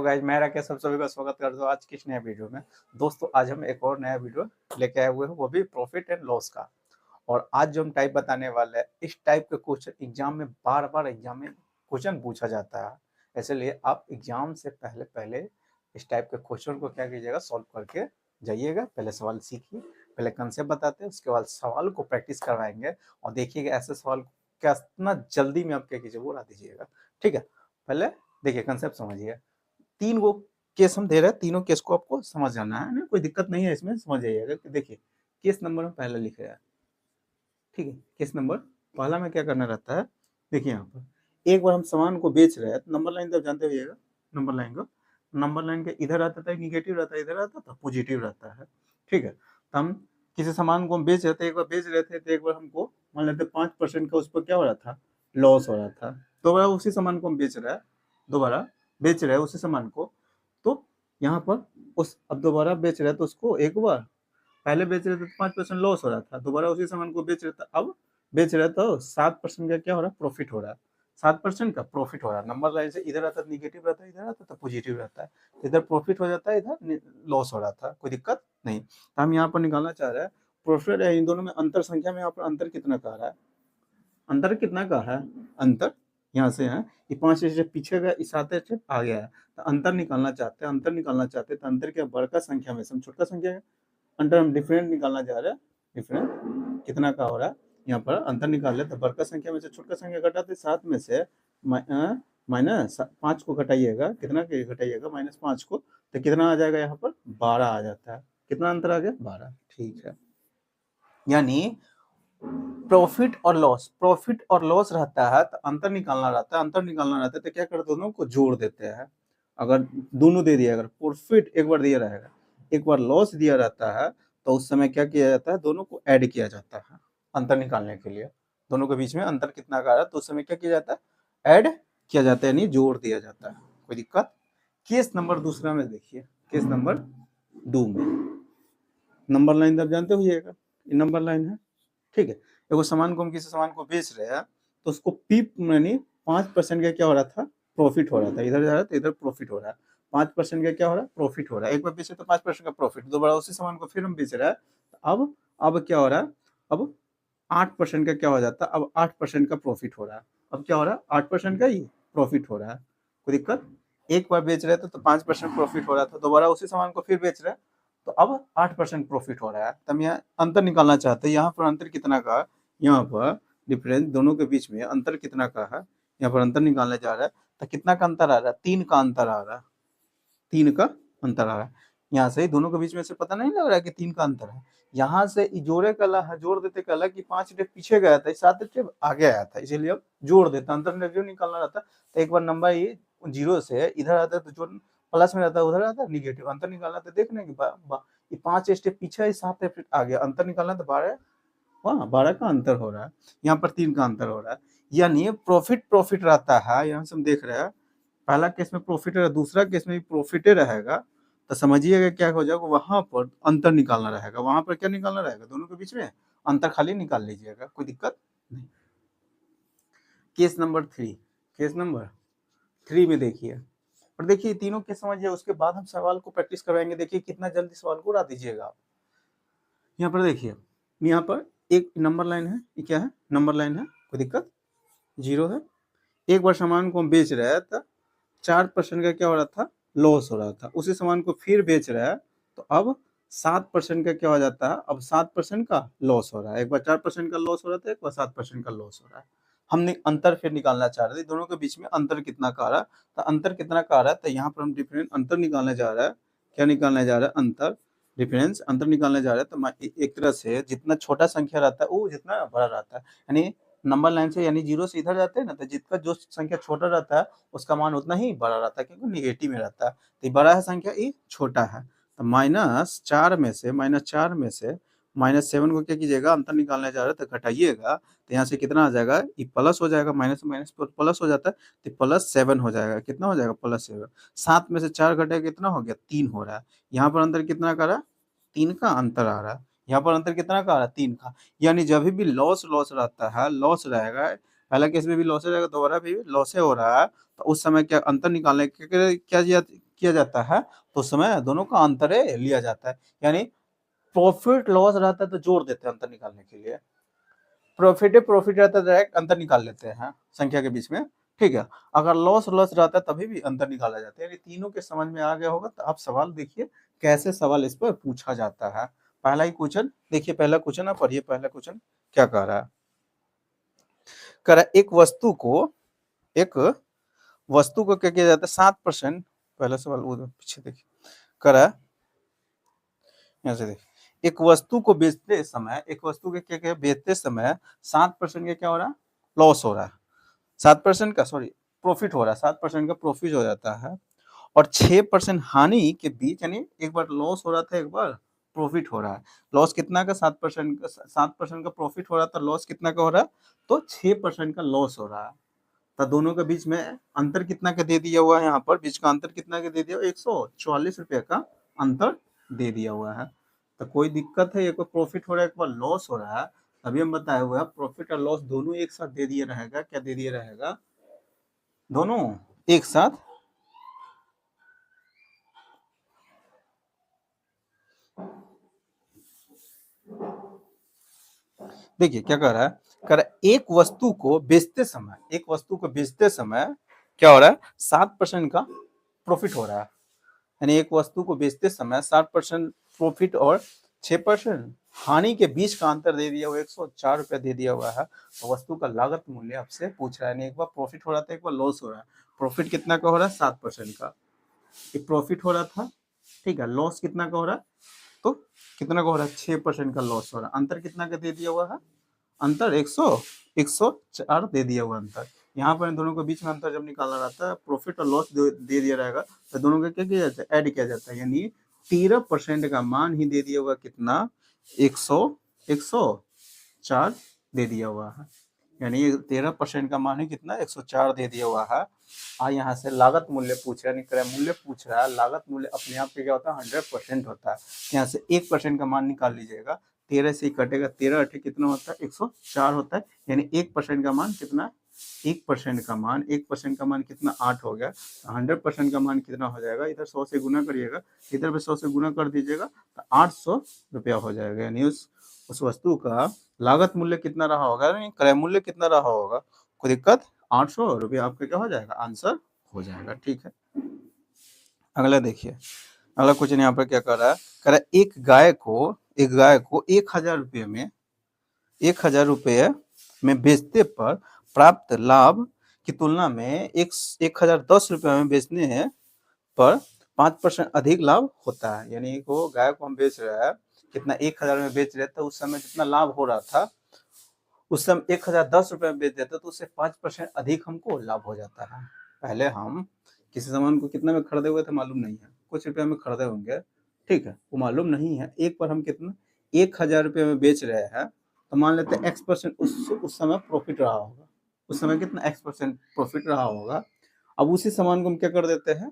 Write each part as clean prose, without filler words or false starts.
Guys मैं राकेश सब सभी का स्वागत करता हूँ आज की इस नए वीडियो में। दोस्तों आज हम एक और नया वीडियो लेके आए हुए हैं, वो भी प्रॉफिट एंड लॉस का। और आज जो हम टाइप बताने वाले हैं, इस टाइप के क्वेश्चन एग्जाम में बार-बार एग्जाम में क्वेश्चन पूछा जाता है। इसलिए आप एग्जाम से पहले पहले इस टाइप के क्वेश्चन को क्या कीजिएगा, सॉल्व करके जाइएगा। पहले सवाल सीखिए, पहले कंसेप्ट बताते हैं, उसके बाद सवाल को प्रैक्टिस करवाएंगे और देखिएगा ऐसे सवाल कितना जल्दी में आप क्या कीजिए वो ला दीजिएगा। ठीक है, पहले देखिए कंसेप्ट समझिए। 3 गो केस हम दे रहे हैं, तीनों केस को आपको समझ जाना है ना, कोई दिक्कत नहीं है इसमें, समझ जाइएगा। कि देखिए केस नंबर हम पहले लिख रहे हैं, ठीक है। केस नंबर पहला में क्या करना रहता है, देखिए यहाँ पर एक बार हम सामान को बेच रहे हैं तो नंबर लाइन तो जानते होइएगा। नंबर लाइन के इधर आता था निगेटिव रहता है, इधर आता था पॉजिटिव रहता है, ठीक है। तो हम किसी सामान को हम बेच रहे थे, एक बार बेच रहे थे तो एक बार हमको मान लेते 5% का उस पर क्या हो रहा था, लॉस हो रहा था। दोबारा उसी सामान को हम बेच रहे हैं, दोबारा बेच रहे हैं उसी सामान को, तो यहाँ पर उस अब दोबारा बेच रहे हैं तो उसको एक बार पहले बेच रहे थे तो 5% लॉस हो रहा था, दोबारा उसी सामान को बेच रहे थे, अब बेच रहे तो 7% का क्या हो रहा है, प्रॉफिट हो रहा है। 7% का प्रॉफिट हो रहा है। नंबर लाइन से इधर आता है निगेटिव रहता है, इधर आता है तो पॉजिटिव रहता है, तो इधर प्रॉफिट हो जाता है, इधर लॉस हो रहा था, कोई दिक्कत नहीं। तो हम यहाँ पर निकालना चाह रहे हैं प्रॉफिट, इन दोनों में अंतर संख्या में यहाँ पर अंतर कितना का रहा है, अंतर कितना का है, अंतर यहाँ से है, ये 5 स्टेप पीछे गया, इस 7 स्टेप आ गया है। तो अंतर निकालना चाहते हैं, तो अंतर क्या बड़का संख्या में से हम छोटा संख्या है, अंतर हम डिफरेंट निकालना चाह रहे हैं। डिफरेंट कितना का हो रहा है, यहाँ पर अंतर निकाल ले तो बड़का संख्या में से छोटा संख्या घटाते 7 में से माइनस 5 को घटाइएगा, कितना के घटाइएगा, -5 को, तो कितना आ जाएगा, यहाँ पर 12 आ जाता है। कितना अंतर आ गया, 12, ठीक है। यानी प्रॉफिट और लॉस रहता है तो अंतर निकालना रहता है, तो क्या करते दोनों को जोड़ देते हैं। अगर दोनों दे दिया, अगर प्रॉफिट एक बार दिया रहेगा, एक बार लॉस दिया रहता है, तो उस समय क्या किया जाता है, दोनों को ऐड किया जाता है अंतर निकालने के लिए। दोनों के बीच में अंतर कितना का रहा है तो उस समय क्या किया जाता है, ऐड किया जाता है, यानी जोड़ दिया जाता है, कोई दिक्कत। केस नंबर दूसरा में देखिए, केस नंबर 2 में नंबर लाइन आप जानते होइएगा, ये नंबर लाइन है, ठीक है। एगो सामान को हम किसी सामान को बेच रहे हैं तो उसको पी यानी 5% का क्या हो रहा था, प्रॉफिट हो रहा था, इधर जा रहा था इधर प्रॉफिट हो रहा है। 5% का क्या हो रहा है, प्रॉफिट हो रहा है। एक बार बेचे तो 5% का प्रॉफिट, दोबारा उसी सामान को फिर हम बेच रहे हैं तो अब क्या हो रहा है, अब 8% का क्या हो जाता है, अब 8% का प्रॉफिट हो रहा है। अब क्या हो रहा है, 8% का ही प्रॉफिट हो रहा है, कोई दिक्कत। एक बार बेच रहे थे तो 5% प्रॉफिट हो रहा था, दोबारा उसी सामान को फिर बेच रहे हैं तो अब 8% प्रॉफिट हो रहा है। तब यहाँ अंतर निकालना चाहते हैं, यहाँ पर अंतर कितना का, यहाँ पर डिफरेंस दोनों के बीच में अंतर कितना का है, यहाँ पर अंतर निकालने जा रहा है तो कितना का अंतर आ रहा है, 3 का अंतर आ रहा है, 3 का अंतर आ रहा है। यहाँ से दोनों के बीच में से पता नहीं लग रहा है कि 3 का अंतर है। यहाँ से जोड़े कला है, जोड़ देते कला कि 5 स्टेप पीछे गया था, 7 स्टेप आगे आया था, इसीलिए अब जोड़ देता, अंतर जो निकालना रहता तो एक बार नंबर ये 0 से इधर आता है तो जो प्लस में रहता है उधर आता है निगेटिव, अंतर निकालना तो देखने की ये 5 स्टेप पीछे है, 7 स्टेप आगे, अंतर निकालना तो 12, वहाँ 12 का अंतर हो रहा है, यहाँ पर 3 का अंतर हो रहा है। यानी प्रॉफिट रहता है, यहाँ से हम देख रहे हैं पहला केस में प्रॉफिट है, दूसरा केस में भी प्रॉफिट रहेगा, तो समझिएगा क्या हो जाएगा, वहां पर अंतर निकालना रहेगा, वहां पर क्या निकालना रहेगा, दोनों के बीच में अंतर खाली निकाल लीजिएगा, कोई दिक्कत नहीं। केस नंबर 3, केस नंबर 3 में देखिए, और देखिए तीनों केस समझिए, उसके बाद हम सवाल को प्रैक्टिस करवाएंगे। देखिए कितना जल्दी सवाल को उड़ा दीजिएगा आप। यहाँ पर देखिए, यहाँ पर एक नंबर लाइन है, ये क्या है, नंबर लाइन है, कोई दिक्कत, 0 है। एक बार सामान को हम बेच रहे हैं तो 4% का क्या हो रहा था, लॉस हो रहा था, उसी सामान को फिर बेच रहा है तो अब 7% का क्या हो जाता है, अब 7% का लॉस हो रहा है। एक बार 4% का लॉस हो रहा था, एक बार 7% का लॉस हो रहा है। हमने अंतर फिर निकालना चाह रहे थे, दोनों के बीच में अंतर कितना का आ रहा है, तो अंतर कितना का आ रहा है, तो यहाँ पर हम डिफरेंस अंतर निकालने जा रहा है, क्या निकालने जा रहा है, अंतर, डिफरेंस अंतर निकालने जा रहा है। तो एक तरह से जितना छोटा संख्या रहता है वो जितना बड़ा रहता है, यानी नंबर लाइन से, यानी 0 से इधर जाते हैं ना, तो जितना जो संख्या छोटा रहता है उसका मान उतना ही बड़ा रहता है, क्योंकि निगेटिव में रहता है। तो ये बड़ा है संख्या, ये छोटा है। तो -4 में से -7 को क्या कीजिएगा, अंतर निकालने जा रहे हैं तो घटाइएगा, तो यहाँ से कितना आ जाएगा, ये प्लस हो जाएगा, माइनस माइनस प्लस हो जाता है तो +7 हो जाएगा। कितना हो जाएगा, +7। 7 में से 4 घटेगा, कितना हो गया, 3 हो रहा है। यहाँ पर अंतर कितना का रहा है, 3 का अंतर आ रहा है। यहाँ पर अंतर कितना का आ रहा है, 3 का। यानी जब भी लॉस रहता है, लॉस रहेगा, पहला केस में भी लॉस हो जाएगा, दोबारा भी लॉस हो रहा है, तो उस समय क्या अंतर निकालने के क्या किया जाता है, तो उस समय दोनों का अंतर लिया जाता है। यानी प्रॉफिट लॉस रहता है तो जोड़ देते हैं अंतर निकालने के लिए, प्रॉफिट रहता है डायरेक्ट अंतर निकाल लेते हैं संख्या के बीच में, ठीक है। अगर लॉस रहता है तभी भी अंतर निकाला जाता है। तीनों के समझ में आ गया होगा, तो आप सवाल देखिए कैसे सवाल इस पर पूछा जाता है। पहला ही क्वेश्चन देखिए, पहला क्वेश्चन आप पढ़िए, पहला क्वेश्चन क्या कह रहा है। कह रहा है एक वस्तु को क्या किया जाता है 7%, पहला सवाल वो पीछे देखिए, कह रहा है यहाँ से देखिए, एक वस्तु को बेचते समय, एक वस्तु के क्या बेचते समय 7% का क्या हो रहा है, लॉस हो रहा है, 7% का सॉरी प्रॉफिट हो रहा है, 7% का प्रॉफिट हो जाता है, और 6% हानि के बीच, यानी एक बार लॉस हो रहा था, एक बार प्रॉफिट हो रहा है। लॉस कितना का 7% का, 7% का प्रॉफिट हो रहा था, लॉस कितना का हो रहा है, तो 6% का लॉस हो रहा है। तो दोनों के बीच में अंतर कितना का दे दिया हुआ है, यहाँ पर बीच का अंतर कितना का दे दिया, 144 रुपये का अंतर दे दिया हुआ है। तो कोई दिक्कत है, एक बार प्रॉफिट हो रहा है, एक बार लॉस हो रहा है, अभी हम बताए हुए हैं प्रॉफिट और लॉस दोनों एक साथ दे दिया रहेगा, क्या दे दिया रहेगा, दोनों एक साथ देखिए क्या कह रहा है, कह रहा है एक वस्तु को बेचते समय, एक वस्तु को बेचते समय क्या हो रहा है, 7% का प्रॉफिट हो रहा है। यानी एक वस्तु को बेचते समय 7% प्रॉफिट और 6% हानि के बीच का अंतर दे दिया हुआ, 104 रुपया दे दिया हुआ है। तो वस्तु का लागत मूल्य आपसे पूछ रहा है, एक बार प्रॉफिट हो रहा था, एक बार लॉस हो रहा है। प्रॉफिट कितना का हो रहा है, 7% का, एक प्रॉफिट हो रहा था, ठीक है। लॉस कितना का हो रहा है, तो कितना का हो रहा है, 6% का लॉस हो रहा है। अंतर कितना का दे दिया हुआ है, अंतर 104 दे दिया हुआ अंतर। यहाँ पर इन दोनों के बीच में अंतर जब निकालना रहता है, प्रॉफिट और लॉस दे दिया रहेगा, तो दोनों का क्या किया जाता है, ऐड किया जाता है। यानी 13% का मान ही दे दिया हुआ, कितना, 104 दे दिया हुआ है। यानी 13% का मान ही कितना, 104 दे दिया हुआ है। यहाँ से लागत मूल्य पूछ रहा है, क्रय मूल्य पूछ रहा है। लागत मूल्य अपने आप पे क्या होता है, 100% होता है। यहाँ से 1% का मान निकाल लीजिएगा, 13 से कटेगा, 13 8 कितना होता है, 104 होता है। यानी 1% का मान कितना, 1% का मान, 1% का मान कितना, 8 हो गया। 100% का मान कितना हो जाएगा, इधर 100 से गुना करिएगा, इधर भी 100 से गुना कर दीजिएगा, तो 800 रुपया हो जाएगा। यानी उस वस्तु का लागत मूल्य कितना रहा होगा, क्रय मूल्य कितना रहा होगा, कोई दिक्कत, 800 रुपया आपका क्या हो जाएगा, आंसर हो जाएगा, ठीक है। अगला देखिए, अगला क्वेश्चन यहाँ पर क्या कर रहा है, कह रहा है एक गाय को 1000 रुपये में, 1000 रुपये में बेचते पर प्राप्त लाभ की तुलना में 1010 रुपये में बेचने पर 5% अधिक लाभ होता है। यानी वो गाय को हम बेच रहे हैं, कितना, 1000 में बेच रहे थे, उस समय जितना लाभ हो रहा था, उस समय 1010 रुपये में बेच देते तो उससे 5% अधिक हमको लाभ हो जाता है। पहले हम किसी सामान को कितना में खरीदे हुए थे मालूम नहीं है, कुछ रुपये में खरीदे होंगे, ठीक है, वो मालूम नहीं है। एक बार हम कितना, 1000 रुपये में बेच रहे हैं, तो मान लेते हैं X% उस समय प्रॉफिट रहा होगा, उस समय कितना X% प्रॉफिट रहा होगा। अब उसी सामान को हम क्या कर देते हैं,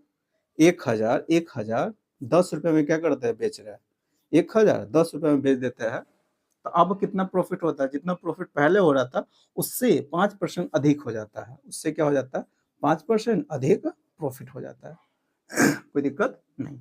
1000 10 रुपये में क्या करते हैं, बेच रहे हैं, 1000 10 रुपये में बेच देते हैं। तो अब कितना प्रॉफिट होता है, जितना प्रॉफिट पहले हो रहा था उससे 5% अधिक हो जाता है, उससे क्या हो जाता है, 5% अधिक प्रॉफिट हो जाता है। कोई दिक्कत नहीं।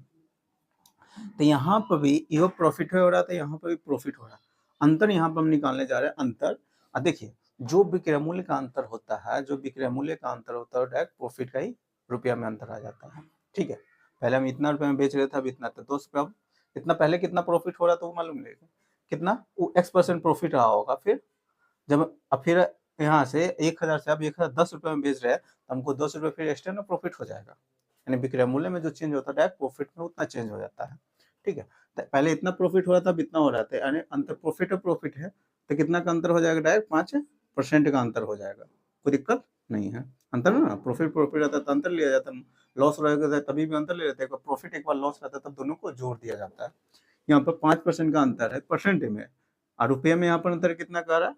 तो यहाँ पर भी ये प्रॉफिट हो रहा था, यहाँ पर भी प्रॉफिट हो रहा है। अंतर यहाँ पर हम निकालने जा रहे हैं, अंतर देखिए, जो विक्रय मूल्य का अंतर होता है, जो विक्रय मूल्य का अंतर होता है, डायरेक्ट प्रॉफिट का ही रुपया में अंतर आ जाता है, ठीक है। पहले हम इतना रुपये में बेच रहे थे, अब इतना था, 200 रुपये, इतना पहले कितना प्रॉफिट हो रहा था वो मालूम नहीं, कितना, वो X% प्रॉफिट रहा होगा। फिर जब अब फिर यहाँ से 1000 से अब 1010 रुपये में बेच रहे हैं, तो हमको 10 रुपये फिर एक्स्ट्रा ना प्रॉफिट हो जाएगा। यानी विक्रय मूल्य में जो चेंज होता है, डायरेक्ट प्रॉफिट में उतना चेंज हो जाता है, ठीक है। तो पहले इतना प्रॉफिट हो रहा था, अब इतना हो रहा था, यानी अंतर प्रॉफिट और प्रॉफिट है, तो कितना का अंतर हो जाएगा, डायरेक्ट 5% का अंतर हो जाएगा, कोई दिक्कत नहीं है। अंतर ना, प्रॉफिट रहता है तो अंतर लिया जाता है, लॉस रहेगा तभी भी अंतर ले लेते हैं, प्रॉफिट एक बार लॉस रहता है तब दोनों को जोड़ दिया जाता है। यहाँ पर 5% का अंतर है परसेंट में, और रुपये में यहाँ पर अंतर कितना का रहा है,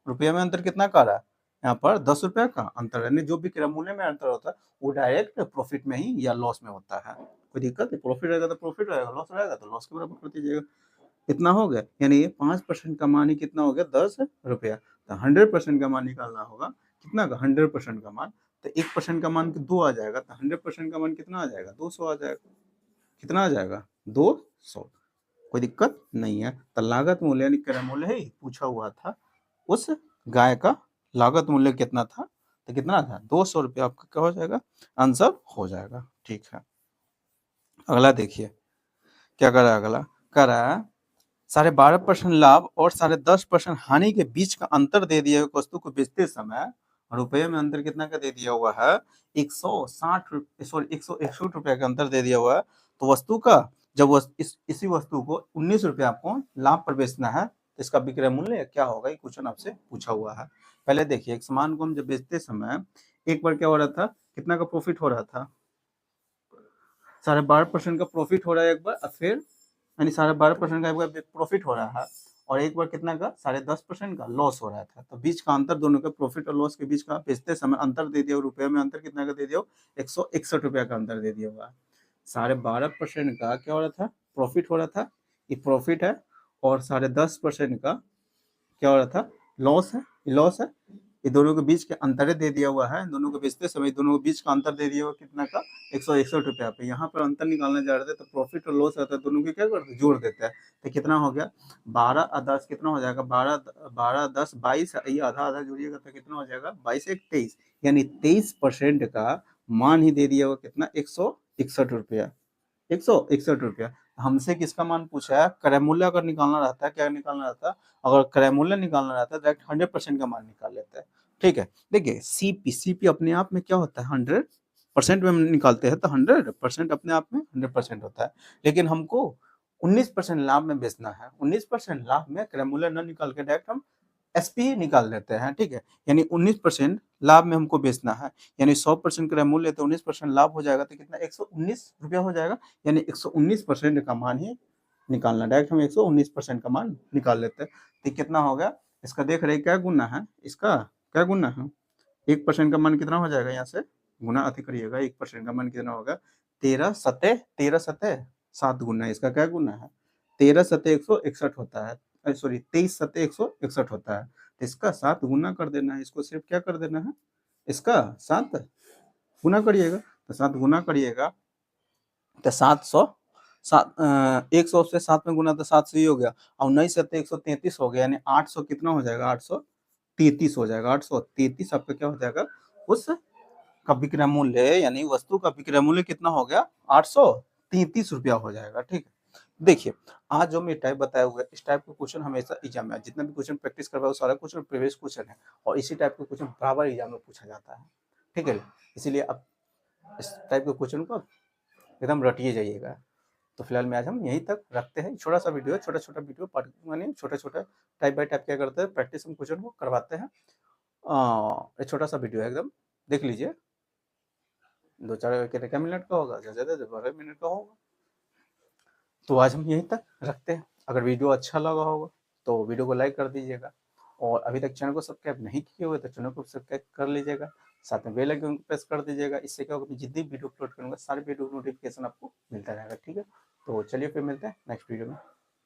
रुपये में अंतर कितना का रहा है, यहाँ पर 10 रुपये का अंतर, यानी जो भी विक्रय मूल्य में अंतर होता है वो डायरेक्ट प्रॉफिट में ही या लॉस में होता है। कोई दिक्कत है, प्रॉफिट रहेगा तो प्रॉफिट रहेगा, लॉस रहेगा तो लॉस के बराबर कर दीजिएगा। इतना हो गया, यानी ये 5% का मान ही कितना हो गया, 10 रुपया। तो 100% का मान निकालना होगा, कितना का 100% का मान, तो 1% का मान 2 आ जाएगा, तो 100% का मान कितना आ जाएगा 200 आ जाएगा। कितना आ जाएगा 200। कोई दिक्कत नहीं है। तो लागत मूल्य यानी क्रय मूल्य ही पूछा हुआ था, उस गाय का लागत मूल्य कितना था, तो कितना था 200 रुपये। आपका क्या हो जाएगा आंसर हो जाएगा। ठीक है, अगला देखिए क्या करा है। अगला करा 12.5% लाभ और 10.5% हानि के बीच का अंतर दे दिया है वस्तु को बेचते समय। रुपये में अंतर कितना का दे दिया हुआ है 161 रुपए का अंतर दे दिया हुआ है। तो वस्तु का जब इसी वस्तु को 19 रुपए आपको लाभ पर बेचना है, तो इसका विक्रय मूल्य क्या होगा, ये क्वेश्चन आपसे पूछा हुआ है। पहले देखिए एक सामान को हम जब बेचते समय एक बार क्या हो रहा था, कितना का प्रॉफिट हो रहा था 12.5% का प्रॉफिट हो रहा है एक बार, और फिर यानी 12.5% का एक बार प्रॉफिट हो रहा है, और एक बार कितना का 10.5% का लॉस हो रहा था। तो बीच का अंतर दोनों के प्रॉफिट और लॉस के बीच का बेचते समय अंतर दे दिया, रुपये में अंतर कितना का दे दिया 161 रुपया का अंतर दे दिया हुआ। 12.5% का क्या हो रहा था प्रॉफिट हो रहा था, ये प्रॉफिट है, और 10.5% का क्या हो रहा था लॉस है, ये लॉस है। ये दोनों के बीच के अंतर दे दिया हुआ है, दोनों को बेचते समय दोनों के बीच का अंतर दे दिया हुआ कितना का 161 रुपया पे। यहाँ पर अंतर निकालना चाह रहे थे, तो प्रॉफिट और लॉस रहता है, दोनों की क्या करते जोड़ देते हैं। तो कितना हो गया 12 और 10 कितना हो जाएगा 12 10 22, ये आधा आधा जोड़िएगा तो कितना हो जाएगा 22 1 23, यानी 23% का मान ही दे दिया हुआ कितना 161 रुपया, 161 रुपया। हमसे किसका मान पूछा है, क्रय मूल्य अगर निकालना रहता है, क्या निकालना रहता है, अगर क्रय मूल्य निकालना रहता है डायरेक्ट 100% का मान निकाल लेते हैं। ठीक है, देखिए सीपी अपने आप में क्या होता है 100% में निकालते हैं, तो 100% अपने आप में 100% होता है। लेकिन हमको 19% लाभ में बेचना है, 19% लाभ में क्रय मूल्य न निकाल के डायरेक्ट हम एसपी निकाल लेते हैं। ठीक है, यानी 19% लाभ में हमको बेचना है, यानी 100% क्रय मूल्य तो 19% लाभ हो जाएगा, तो कितना 119 रुपया हो जाएगा, यानी 119% का मान ही निकालना। डायरेक्ट हम 119% का मान निकाल लेते हैं। तो कितना हो गया, इसका देख रहे क्या गुना है, इसका क्या गुना है 1% का मान कितना हो जाएगा, यहाँ से गुना अति करिएगा, 1% का मान कितना होगा 13 सते 7 गुना, इसका क्या गुना है 13 सते 161 होता है, सॉरी 23 सते 161 होता है। तो इसका 7 गुना कर देना है, इसको सिर्फ क्या कर देना है, इसका 7 गुना करिएगा। तो 7 गुना करिएगा तो 100 से 7 में गुना तो 700 ही हो गया, और 19 सत्ते 133 हो गया, यानी 800 कितना हो जाएगा 833 हो जाएगा। 833 आपका क्या हो जाएगा उस का विक्रय मूल्य, यानी वस्तु का विक्रय मूल्य कितना हो गया 833 रुपया हो जाएगा। ठीक है, देखिए आज जो मैं टाइप बताया हुआ है, इस टाइप के क्वेश्चन हमेशा एग्जाम में, जितना भी क्वेश्चन प्रैक्टिस करवाओ सारा क्वेश्चन प्रीवियस क्वेश्चन है, और इसी टाइप के क्वेश्चन बराबर एग्जाम में पूछा जाता है। ठीक है, इसीलिए अब इस टाइप के क्वेश्चन को एकदम रटिए जाइएगा। तो फिलहाल में आज हम यहीं तक रखते हैं, छोटा सा वीडियो, छोटा छोटा वीडियो पार्ट यानी छोटा छोटा टाइप बाय टाइप क्या करते हैं प्रैक्टिस हम क्वेश्चन को करवाते हैं। एक छोटा सा वीडियो है, एकदम देख लीजिए, 2-4 कितने मिनट का होगा, ज़्यादा 12 मिनट का होगा। तो आज हम यहीं तक रखते हैं। अगर वीडियो अच्छा लगा होगा तो वीडियो को लाइक कर दीजिएगा, और अभी तक चैनल को सब्सक्राइब नहीं किए हुए तो चैनल को सब्सक्राइब कर लीजिएगा, साथ में बेल आइकन को प्रेस कर दीजिएगा। इससे क्या होगा, जितनी वीडियो अपलोड करूँगा सारे वीडियो नोटिफिकेशन आपको मिलता रहेगा। ठीक है, तो चलिए फिर मिलते हैं नेक्स्ट वीडियो में।